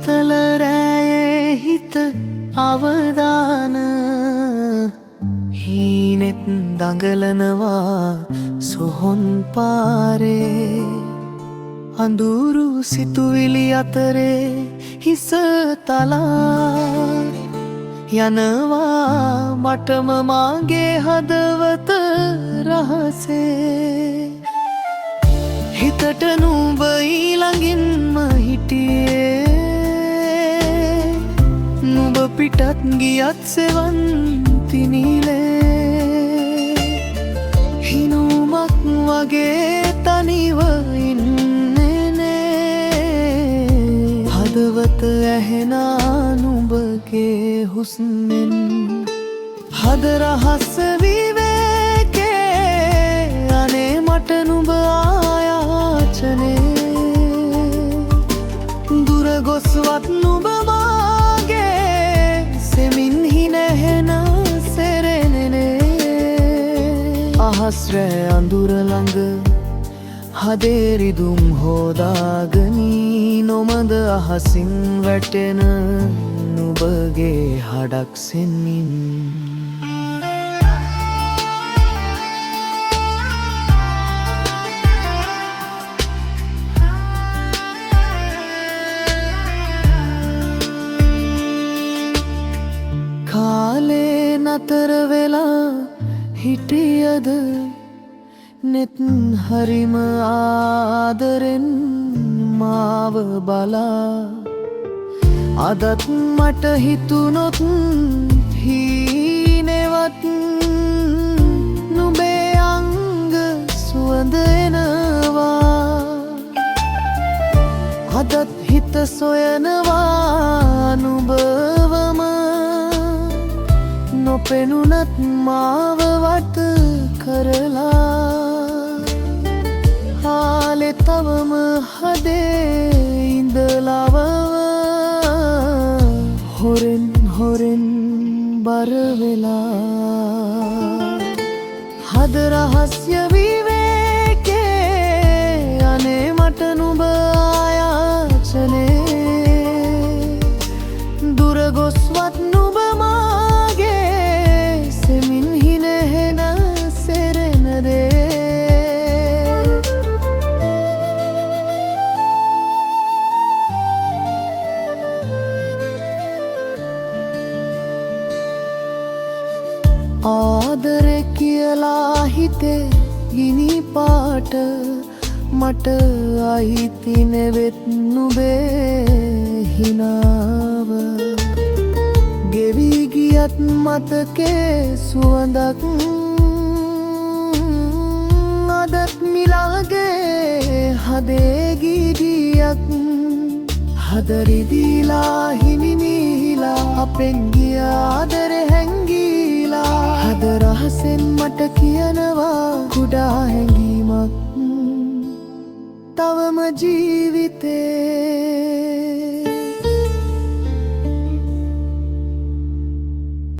හිතල රෑයේ හිත අවදාන හීනෙත් දඟලනවා සොහොන් පාරේ අඳුරු සිතුවිලි අතරේ හිස තලා යනවා මටම මාගේ හදවත රහසේ හිතට නුඹ ඊළඟින්ම හිටියේ නුඹ පිටත් ගියත් සෙවන් තිනිලේ හිනුමක් වගේ තනිව ඉන්නේ නේ හදවත ඇහෙනා නුඹගේ හුස්නෙන් හද රහස විවේකේ අනේ මට නුඹ ආයාචනේ දුර ගොස්වත් නුඹ මාගේ සෙමින් හිනැහෙන සෙරෙනෙනේ අහස් රෑ අඳුර ළඟ හදේ රිදුම් හෝදාගනී නොමද අහසින් වැටෙන නුඹගේ හඩක් සෙන්මින් කාලේ නතර වෙලා හිටියද නෙත් හරිම ආදරෙන් මාව බලා අදත් මට හිතුනොත් හීනෙවත් නුඹේ අංග සුවඳ එනවා අදත් හිත සොයනවා නුඹවම නොපෙනුනත් මාව වට කරලා හාලෙ තවම හදේ ඉඳලව හොරෙන් හොරෙන් බර වෙලා හද රහස්‍ය විවේකේ අනේ මට නුඹ ආයාචනේ දුර ගොස්වත් නුඹ මාගේ සෙමින් හිනහෙන සෙරෙන දේ ආදරෙ කියලා හිතේ ගිනි පාට මට අයිති නෙවෙත් නුඹේ හිනාව ගෙවි ගියත් මතකේ සුවඳක් අදත් මිලාගේ හදේ ගිඩියක් හදරිදිලා හිමිමිලා අපෙන් ගිය ආදරෙ හැංගී